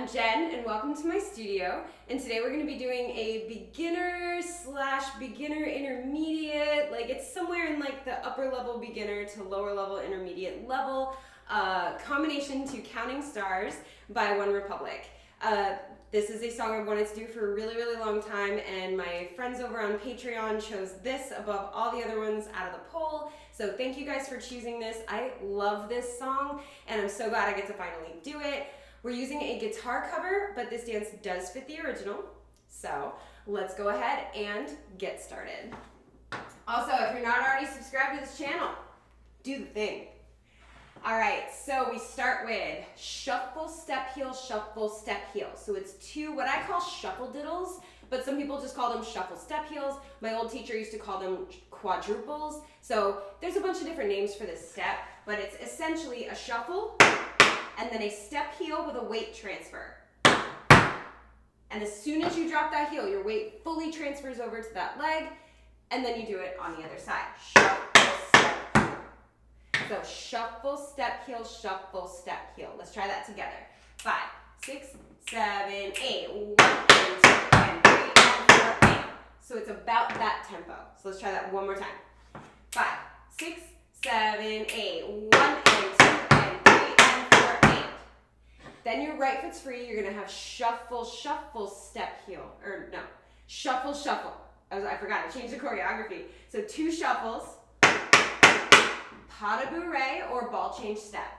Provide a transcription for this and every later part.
I'm Jen, and welcome to my studio. And today we're going to be doing a beginner/beginner intermediate, like it's somewhere in like the upper level beginner to lower level intermediate level combination to Counting Stars by One Republic. This is a song I've wanted to do for a really long time, and my friends over on Patreon chose this above all the other ones out of the poll. So thank you guys for choosing this. I love this song, and I'm so glad I get to finally do it. We're using a guitar cover, but this dance does fit the original. So let's go ahead and get started. Also, if you're not already subscribed to this channel, do the thing. All right, so we start with shuffle, step, heel, shuffle, step, heel. So it's two, what I call shuffle diddles, but some people just call them shuffle step heels. My old teacher used to call them quadruples. So there's a bunch of different names for this step, but it's essentially a shuffle and then a step heel with a weight transfer. And as soon as you drop that heel, your weight fully transfers over to that leg, and then you do it on the other side. Shuffle, step, heel. So shuffle, step, heel, shuffle, step, heel. Let's try that together. 5, 6, 7, 8. 1, 2, and 3, and 4, 8. So it's about that tempo. So let's try that one more time. 5, 6, 7, 8. 1, and 2, and 3, and 4, 8. Then your right foot's free. You're gonna have shuffle, shuffle, step, heel. Or no, shuffle, shuffle. I forgot, I changed the choreography. So 2 shuffles, pas de bourrée or ball change step.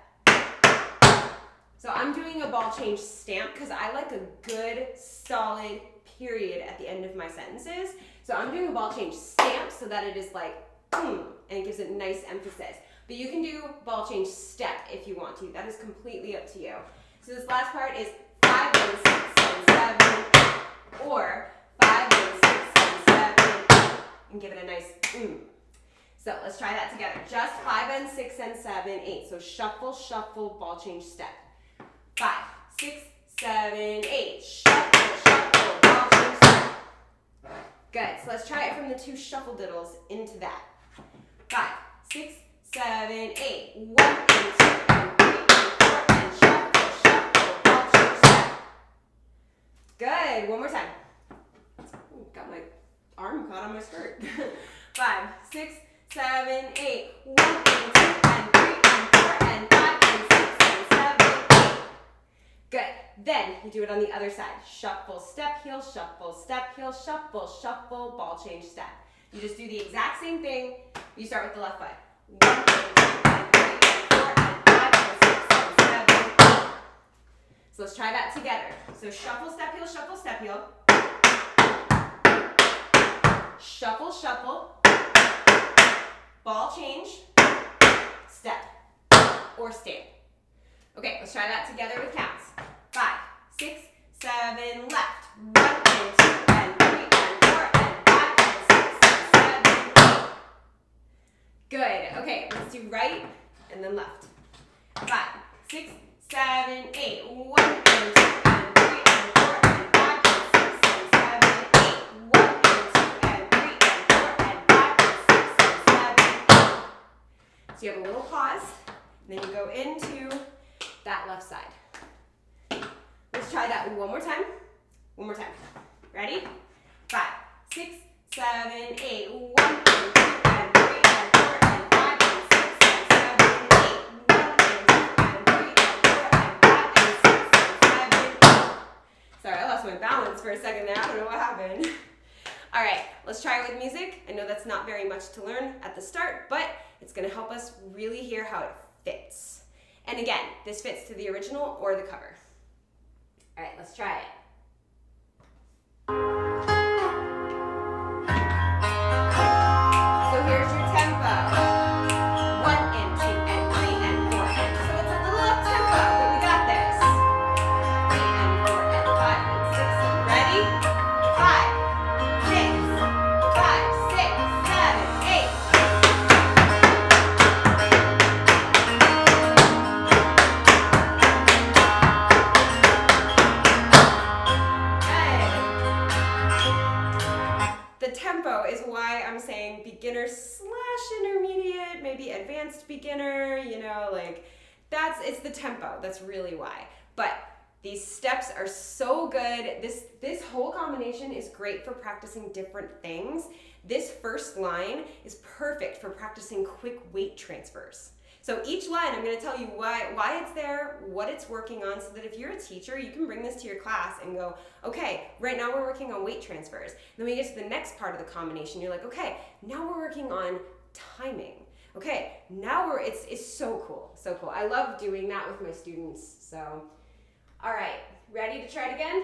So I'm doing a ball change stamp because I like a good, solid period at the end of my sentences. So I'm doing a ball change stamp so that it is like, and it gives it nice emphasis. But you can do ball change step if you want to. That is completely up to you. So this last part is 5 and 6 and 7, or 5 and 6 and 7, and give it a nice So let's try that together. Just 5 and 6 and 7, 8. So shuffle, shuffle, ball change step. 5, 6, 7, 8. Shuffle, shuffle, ball change step. Good. So let's try it from the 2 shuffle diddles into that. 5, 6, 7, 8. 1 and 2 and 3 and 4 and shuffle, shuffle, ball change step. Good. One more time. Ooh, got my arm caught on my skirt. 5, 6, 7, 8. 1 and 2 and 3 and 4 and 5 and 6 and 7, 8. Good. Then you do it on the other side. Shuffle, step, heel, shuffle, step, heel, shuffle, shuffle, ball change step. You just do the exact same thing. You start with the left foot. 1 and 2 and 3 and 4 and 5 and 6 and 7, 8. So let's try that together. So shuffle, step, heel, shuffle, shuffle, ball change, step, or stamp. Okay, let's try that together with counts. 5, 6, 7, left. 1 and 2 and 3 and 4 and 5 and 6 and 7, 8. Good. Okay, let's do right and then left. 5, 6, 7, 8. 1 and 2 and 3 and 4 and 5 and 6 and 7, 8. 1 and 2 and 3 and 4 and 5 and 6 and 7, 8. So you have a little pause, and then you go into that left side. Let's try that one more time. One more time. Ready? 5, 6, 7, 8. 1 and 2 and 3 and 4 and 5 and 6 and 7, 8. 1 and 2 and 3 and 4 and 5 and 6 and 7, 8. Sorry, I lost my balance for a second there. I don't know what happened. All right, let's try it with music. I know that's not very much to learn at the start, but it's going to help us really hear how it fits. And again, this fits to the original or the cover. All right, let's try it. So here's your tempo. 1 and 2 and 3 and 4 and so it's a little up tempo, but we got this. 3 and 4 and 5 and 6 and ready? 5, 6, 5, 6, 7, 8. Is why I'm saying beginner/intermediate, maybe advanced beginner, you know, like it's the tempo. That's really why. But These steps are so good. This whole combination is great for practicing different things. This first line is perfect for practicing quick weight transfers. So each line, I'm going to tell you why it's there, what it's working on, so that if you're a teacher, you can bring this to your class and go, okay, right now we're working on weight transfers. Then we get to the next part of the combination. You're like, okay, now we're working on timing. Okay, now it's so cool, so cool. I love doing that with my students. So, all right, ready to try it again?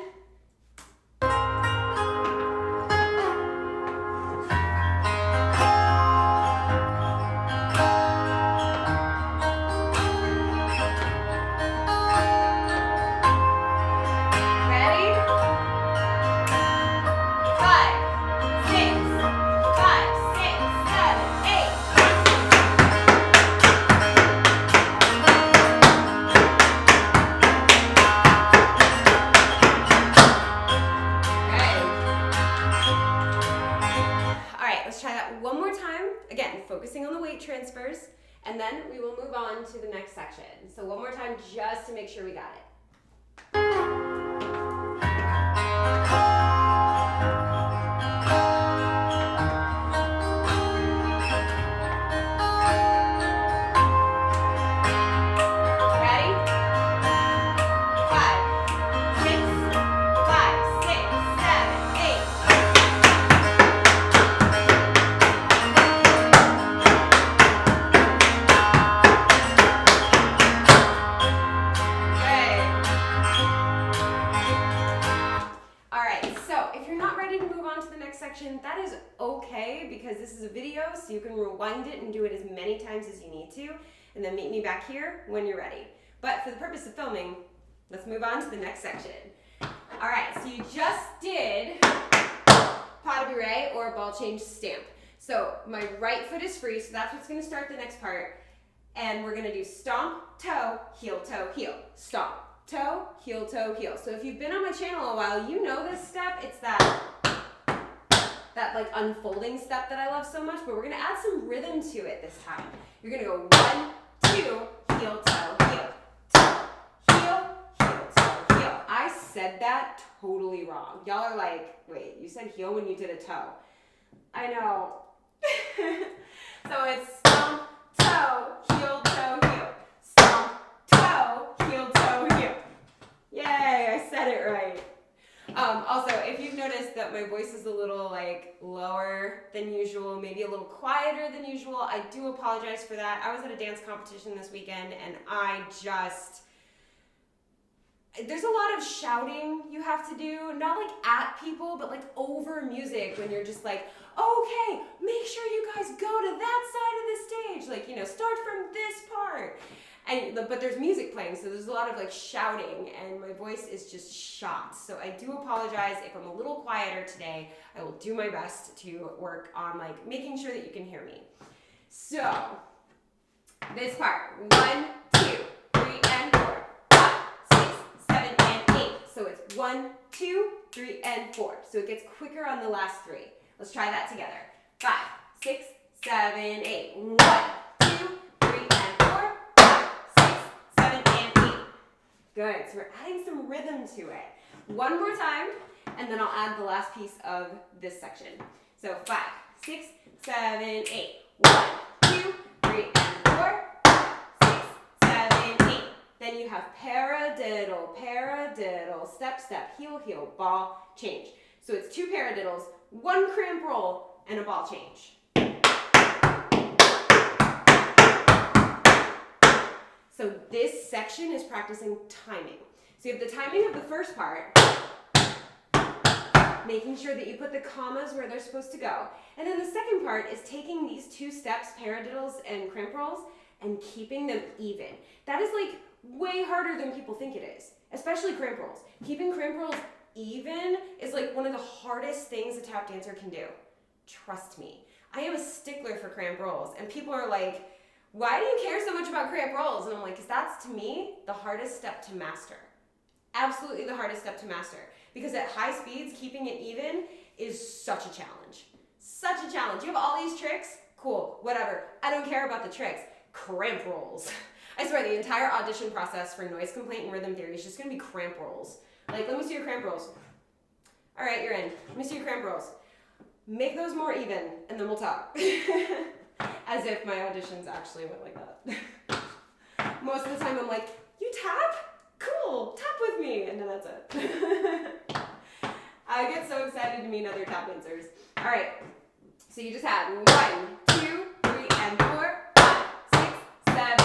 Focusing on the weight transfers, and then we will move on to the next section. So one more time just to make sure we got it. That is okay, because this is a video, so you can rewind it and do it as many times as you need to, and then meet me back here when you're ready. But for the purpose of filming, let's move on to the next section. All right, so you just did pas de bourrée or ball change stamp. So my right foot is free, so that's what's going to start the next part, and we're going to do stomp, toe, heel, stomp, toe, heel, heel. So if you've been on my channel a while, you know this step. It's that like unfolding step that I love so much, but we're gonna add some rhythm to it this time. You're gonna go 1, 2, heel, toe, heel, toe, heel. I said that totally wrong. Y'all are like, wait, you said heel when you did a toe. I know. So it's stomp, toe, heel, stomp, toe, heel. Yay, I said it right. Also, if you've noticed that my voice is a little lower than usual, maybe a little quieter than usual, I do apologize for that. I was at a dance competition this weekend, and there's a lot of shouting you have to do, not at people, but over music, when you're just okay, make sure you guys go to that side of the stage, start from this part. But there's music playing, so there's a lot of shouting, and my voice is just shot. So I do apologize if I'm a little quieter today. I will do my best to work on making sure that you can hear me. So this part, 1, 2, 3, and 4, 5, 6, 7, and 8. So it's 1, 2, 3, and 4. So it gets quicker on the last 3. Let's try that together. 5, 6, 7, 8. 1, 2, 3, and 4. Good, so we're adding some rhythm to it. One more time, and then I'll add the last piece of this section. So 5, 6, 7, 8. 1, 2, 3, and 4. 5, 6, 7, 8. Then you have paradiddle, step, heel, ball, change. So it's 2 paradiddles, 1 cramp roll, and a ball change. So this section is practicing timing. So you have the timing of the first part, making sure that you put the commas where they're supposed to go. And then the second part is taking these 2 steps, paradiddles and cramp rolls, and keeping them even. That is way harder than people think it is, especially cramp rolls. Keeping cramp rolls even is one of the hardest things a tap dancer can do. Trust me. I am a stickler for cramp rolls, and people are like, why do you care so much about cramp rolls? And I'm like, because that's, to me, the hardest step to master. Absolutely the hardest step to master. Because at high speeds, keeping it even is such a challenge. Such a challenge. You have all these tricks? Cool, whatever. I don't care about the tricks. Cramp rolls. I swear, the entire audition process for noise complaint and rhythm theory is just going to be cramp rolls. Like, let me see your cramp rolls. All right, you're in. Let me see your cramp rolls. Make those more even, and then we'll talk. As if my auditions actually went like that. Most of the time I'm like, you tap? Cool, tap with me, and then that's it. I get so excited to meet other tap dancers. All right, so you just had 1, 2, 3, and 4, 5, 6, 7,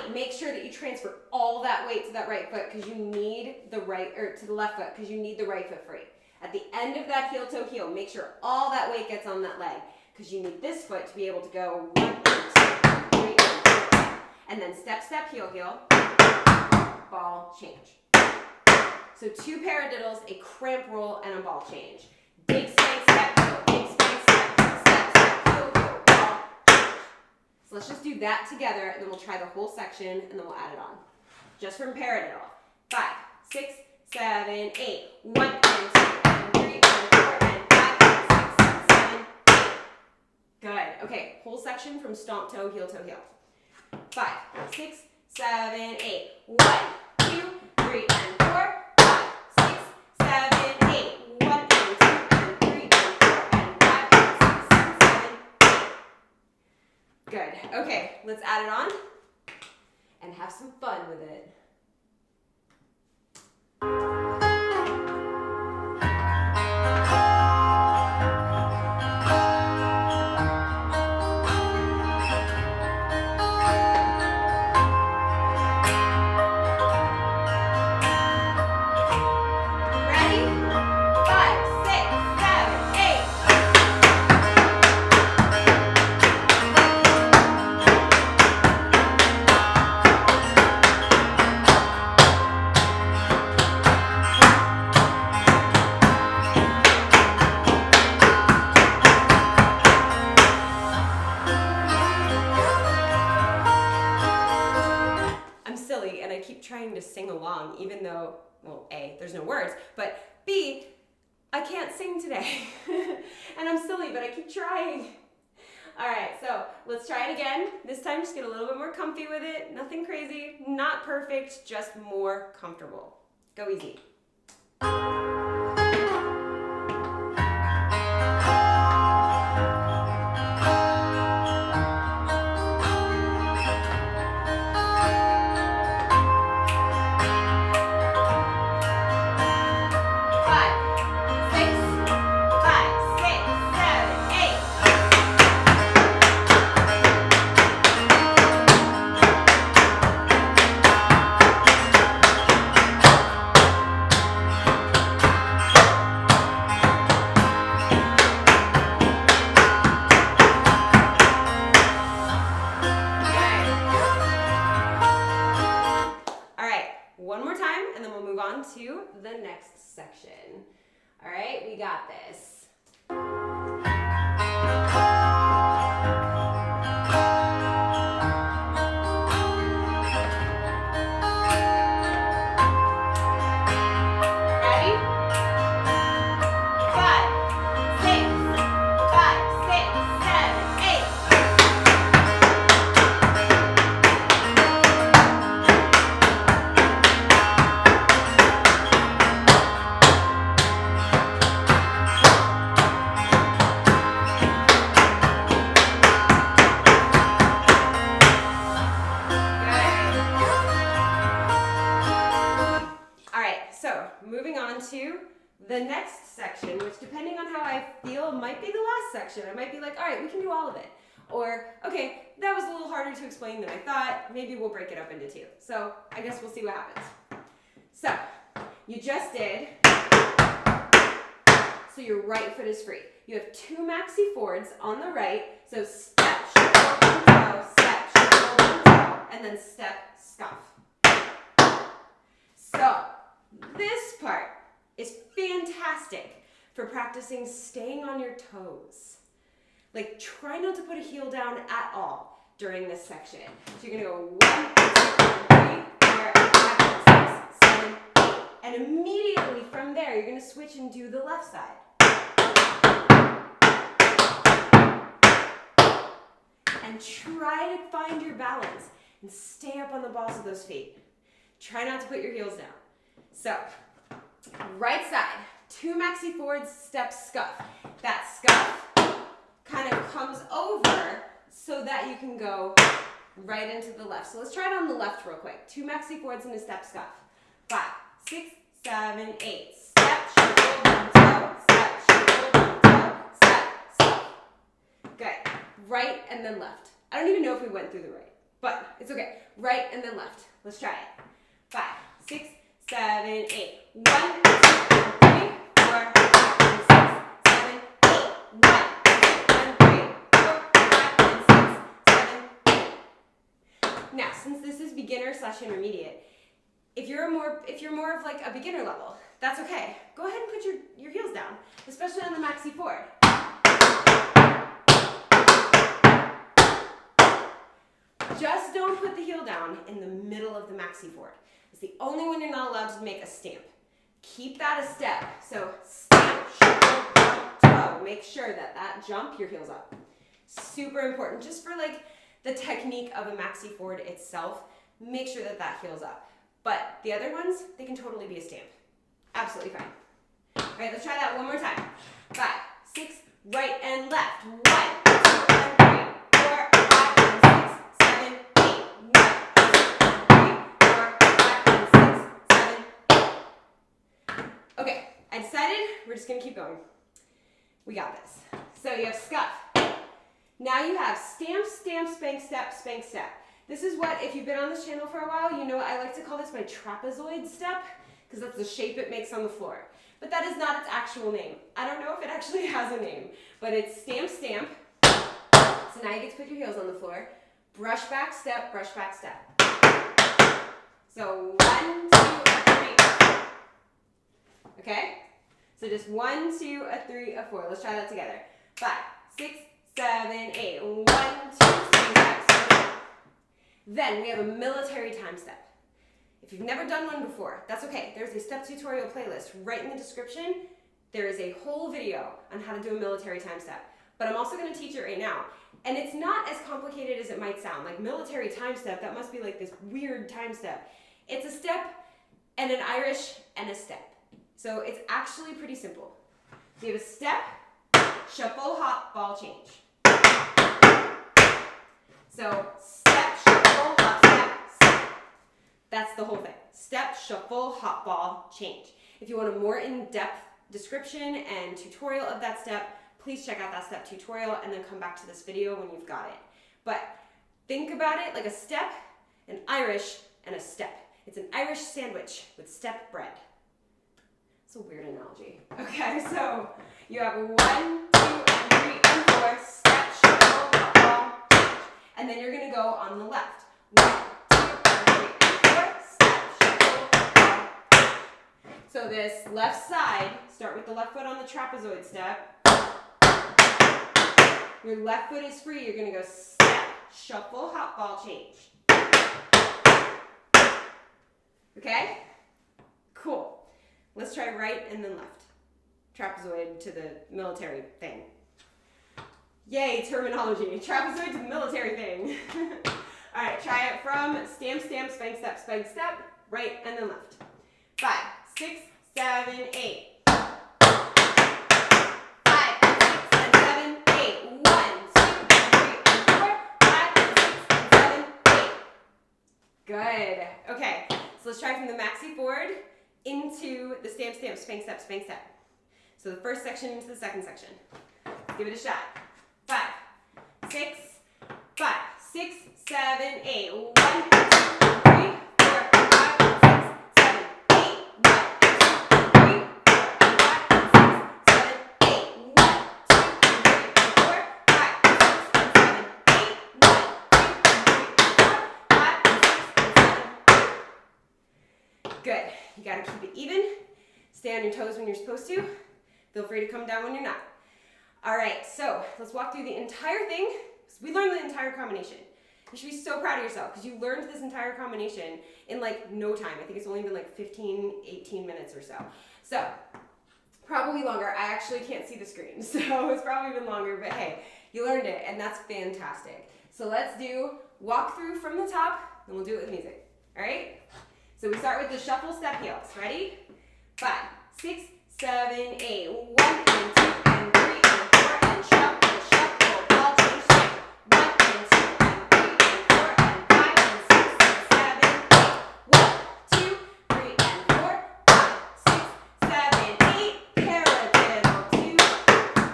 8. Make sure that you transfer all that weight to that right foot because you need the right, or to the left foot because you need the right foot free. At the end of that heel toe heel, make sure all that weight gets on that leg because you need this foot to be able to go 1, 2, 3, and 4. And then step, step, heel, heel, ball, change. So 2 paradiddles, a cramp roll, and a ball change. Big spank, step, heel, big spank, step, heel, step, step, heel, heel, ball, change. So let's just do that together, and then we'll try the whole section, and then we'll add it on. Just from paradiddle. 5, 6, 7, 8. 1, and 2, and 3, and 4, and 5, 6, 7, 8. Good. Okay, whole section from stomp toe, heel, 5, 6, 7, 8. 1, 2, 3, and 4. 5, 6, 7, 8. 1, and 2, and 3, and 4, and 5, 6, 7, 8. Good. Okay, let's add it on and have some fun with it. Trying to sing along, even though, well, A, there's no words, but B, I can't sing today. And I'm silly, but I keep trying. All right, so let's try it again. This time, just get a little bit more comfy with it. Nothing crazy, not perfect, just more comfortable. Go easy. To the next section. All right, we got this. The next section, which depending on how I feel might be the last section. I might be like, all right, we can do all of it. Or, okay, that was a little harder to explain than I thought. Maybe we'll break it up into 2. So I guess we'll see what happens. So you just did, so your right foot is free. You have 2 maxi forwards on the right. So step, shuffle, and toe, step, shuffle, and toe, and then step, scuff. So this part is fantastic for practicing staying on your toes. Like, try not to put a heel down at all during this section. So you're gonna go 1, 2, 3, 4, 5, 6, 7, 8. And immediately from there, you're gonna switch and do the left side. And try to find your balance. and stay up on the balls of those feet. Try not to put your heels down. So, right side, 2 maxi forwards, step scuff. That scuff kind of comes over so that you can go right into the left. So let's try it on the left real quick. 2 maxi forwards and a step scuff. 5, 6, 7, 8. Step, shuffle, one toe, step, shuffle, one toe, step, step. Good. Right and then left. I don't even know if we went through the right, but it's okay. Right and then left. Let's try it. 5, 6, 7, 8. 1, 2, 3, 4, 5, 6, 7, 8. 1, 2, 3, 4, 5, 6, 7, 8. Now, since this is beginner / intermediate, if you're more of like a beginner level, that's okay. Go ahead and put your heels down, especially on the maxi forward. Just don't put the heel down in the middle of the maxi forward. It's the only one you're not allowed to make a stamp. Keep that a step. So stamp, shuffle, jump, toe. Make sure that jump, your heel's up. Super important. Just for like the technique of a maxi forward itself, make sure that heel's up. But the other ones, they can totally be a stamp. Absolutely fine. All right, let's try that one more time. 5, 6, right and left. 1, 2, and 3, 4, 5, 6, 7, 8. 1, 2, 3, 4, 5, 6, 7, 8. Okay, I decided we're just gonna keep going. We got this. So you have scuff. Now you have stamp, stamp, spank, step, spank, step. This is what, if you've been on this channel for a while, you know I like to call this my trapezoid step, because that's the shape it makes on the floor. But that is not its actual name. I don't know if it actually has a name, but it's stamp, stamp. So now you get to put your heels on the floor. Brush back, step, brush back, step. So 1, 2, 3. Okay? So just 1, 2, 3, 4. Let's try that together. 5, 6, 7, 8. 1, 2, 3, 5, 6. Then we have a military time step. If you've never done one before, that's okay. There's a step tutorial playlist right in the description. There is a whole video on how to do a military time step. But I'm also going to teach it right now. And it's not as complicated as it might sound. Like military time step, that must be like this weird time step. It's a step and an Irish and a step. So it's actually pretty simple. So you have a step, shuffle, hop, ball, change. So step, shuffle, hop, step, step. That's the whole thing. Step, shuffle, hop, ball, change. If you want a more in-depth description and tutorial of that step, please check out that step tutorial and then come back to this video when you've got it. But think about it like a step, an Irish, and a step. It's an Irish sandwich with step bread. It's a weird analogy. Okay, so you have 1, 2, 3, and 4, step, shuffle, hop, ball, change. And then you're gonna go on the left. 1, 2, 3, and 4, step, shuffle, ball, change. So this left side, start with the left foot on the trapezoid step. Your left foot is free. You're gonna go step, shuffle, hop, ball, change. Okay? Cool. Let's try right and then left. Trapezoid to the military thing. Yay, terminology. Trapezoid to military thing. All right, try it from stamp, stamp, spank, step, right and then left. 5, 6, 7, 8. 5, 6, and 7, 8. 1, 2, 3, and 4. 5, 6, and 7, 8. Good. Okay, so let's try from the maxi forward into the stamp, stamp, spank, step, spank, step. So the first section into the second section. Let's give it a shot. 5, 6, 5, 6, 7, 8. 1, 2, 3, 4, 5, 6, 7, 8. 1, 2, 3, 4, 5, 6, 7, 8. 1, 2, 3, 4, 5, 6, 7, 8. 1, 2, 3, 4, 5, 6, 7, 8. Good. You gotta keep it even. Stay on your toes when you're supposed to. Feel free to come down when you're not. All right, so let's walk through the entire thing. We learned the entire combination. You should be so proud of yourself because you learned this entire combination in like no time. I think it's only been like 15, 18 minutes or so. So probably longer. I actually can't see the screen, so it's probably been longer, but hey, you learned it and that's fantastic. So let's do walk through from the top then we'll do it with music. All right? So we start with the shuffle step heels. Ready? 5, 6, 7, 8. 1 and 2 and 3 and 4 and shuffle, shuffle, ball change step. 1 and 2 and 3 and 4 and 5 and 6 and 7, 8. 1, 2, 3 and 4, 5, 6, 7, 8. Paradiddle 2,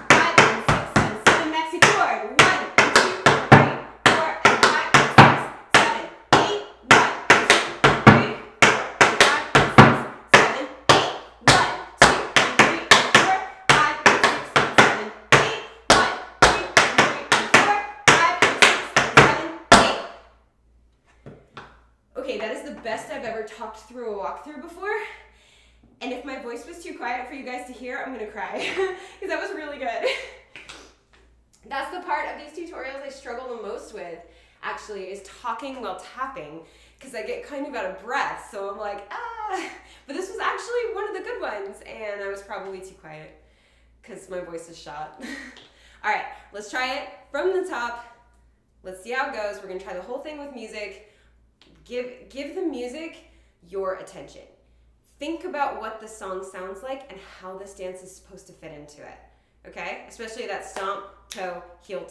5 and 6 and 7. Maxi chord. 1 and 2 and 3, 4 and 5 and 6, 7, 8. 1, 2, 3, 4 and 5 and 6, 7, 8. 1, 2 and 3 and 4, 5 and 6 and 7, 8. 1, 2 and 3 and 4, 5 and 6 and 7, 8. Okay, that is the best I've ever talked through a walkthrough before. And if my voice was too quiet for you guys to hear, I'm gonna cry because that was really good. That's the part of these tutorials I struggle the most with, actually, is talking while tapping, because I get kind of out of breath, so I'm like, ah. But this was actually one of the good ones, and I was probably too quiet because my voice is shot. All right, let's try it from the top. Let's see how it goes. We're gonna try the whole thing with music. Give the music your attention. Think about what the song sounds like and how this dance is supposed to fit into it. Okay? Especially that stomp, toe, heel,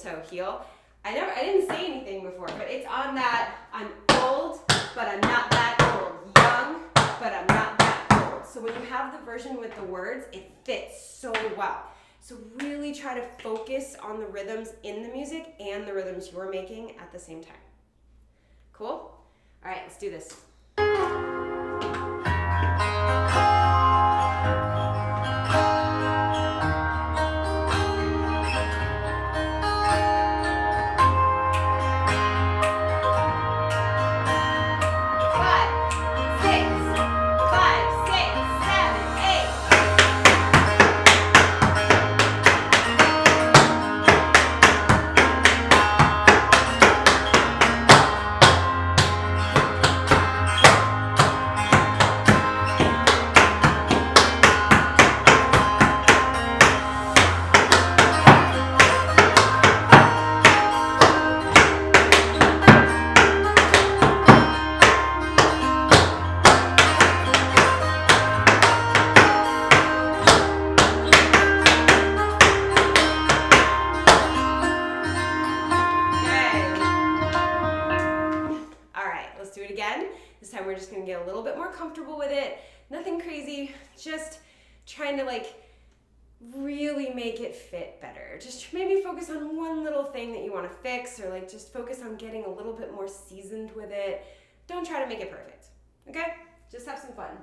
I didn't say anything before, but it's on that I'm old, but I'm not that old. Young, but I'm not that old. So when you have the version with the words, it fits so well. So really try to focus on the rhythms in the music and the rhythms you're making at the same time. Cool? All right, let's do this. This time we're just gonna get a little bit more comfortable with it. Nothing crazy, just trying to like really make it fit better. Just maybe focus on one little thing that you wanna fix, or like just focus on getting a little bit more seasoned with it. Don't try to make it perfect, okay? Just have some fun.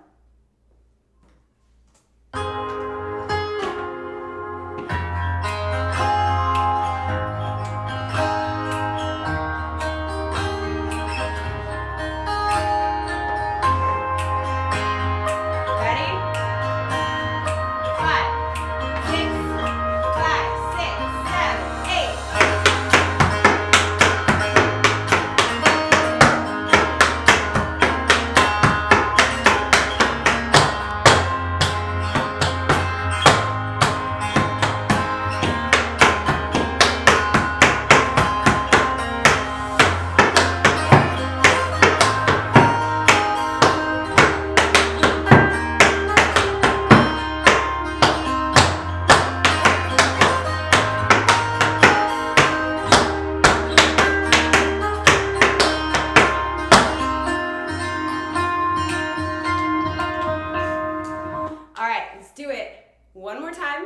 One more time,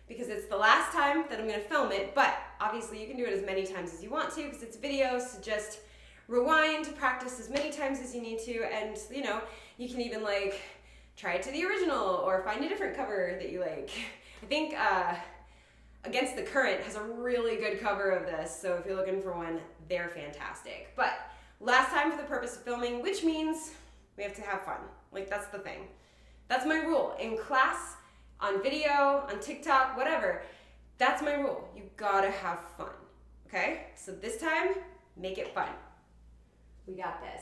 because it's the last time that I'm going to film it, but obviously you can do it as many times as you want to because it's video, so just rewind, practice as many times as you need to, and you know, you can even like try it to the original or find a different cover that you like. I think Against the Current has a really good cover of this, so if you're looking for one, they're fantastic. But last time for the purpose of filming, which means we have to have fun. Like, that's the thing. That's my rule. In class, on video, on TikTok, whatever, that's my rule. You gotta have fun, okay? So this time, make it fun. We got this.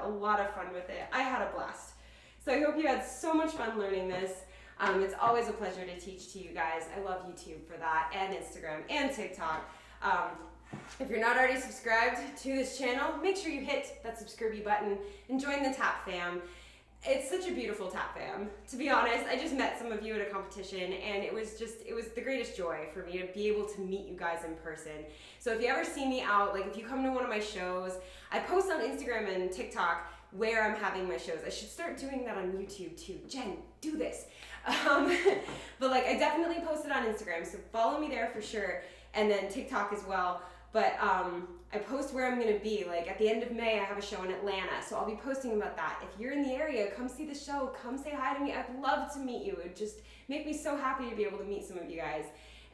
a lot of fun with it. I had a blast. So I hope you had so much fun learning this. It's always a pleasure to teach to you guys. I love YouTube for that, and Instagram, and TikTok. If you're not already subscribed to this channel, make sure you hit that subscribe button and join the TAP fam. It's such a beautiful TAP fam. To be honest, I just met some of you at a competition, and it was the greatest joy for me to be able to meet you guys in person. So if you ever see me out, like if you come to one of my shows, I post on Instagram and TikTok where I'm having my shows. I should start doing that on YouTube too. Jen, do this. But like I definitely post it on Instagram, so follow me there for sure, and then TikTok as well. But I post where I'm gonna be. Like at the end of May, I have a show in Atlanta, so I'll be posting about that. If you're in the area, come see the show, come say hi to me. I'd love to meet you. It would just make me so happy to be able to meet some of you guys.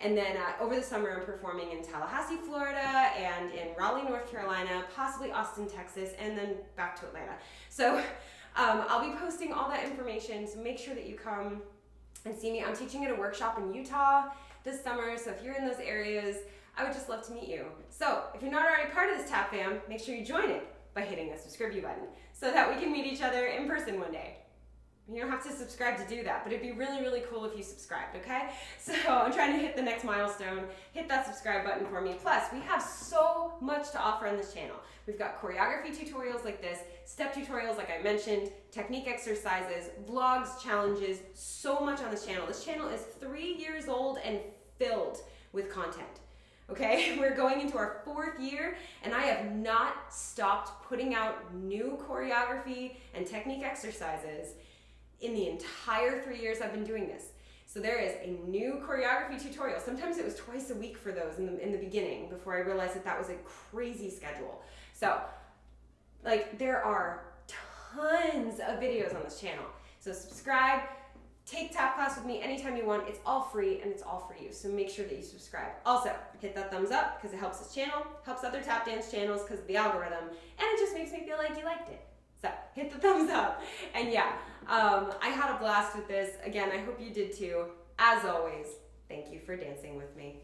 And then over the summer, I'm performing in Tallahassee, Florida, and in Raleigh, North Carolina, possibly Austin, Texas, and then back to Atlanta. So I'll be posting all that information, so make sure that you come and see me. I'm teaching at a workshop in Utah this summer, so if you're in those areas, I would just love to meet you. So if you're not already part of this TAP fam, make sure you join it by hitting the subscribe button so that we can meet each other in person one day. You don't have to subscribe to do that, but it'd be really, really cool if you subscribed, okay? So I'm trying to hit the next milestone. Hit that subscribe button for me. Plus, we have so much to offer on this channel. We've got choreography tutorials like this, step tutorials like I mentioned, technique exercises, vlogs, challenges, so much on this channel. This channel is 3 years old and filled with content. Okay, we're going into our 4th year, and I have not stopped putting out new choreography and technique exercises in the entire 3 years I've been doing this. So there is a new choreography tutorial. Sometimes it was twice a week for those in the beginning before I realized that that was a crazy schedule. So like there are tons of videos on this channel. So subscribe. Take TAP class with me anytime you want. It's all free and it's all for you. So make sure that you subscribe. Also, hit that thumbs up because it helps this channel, helps other tap dance channels because of the algorithm, and it just makes me feel like you liked it. So hit the thumbs up. And yeah, I had a blast with this. Again, I hope you did too. As always, thank you for dancing with me.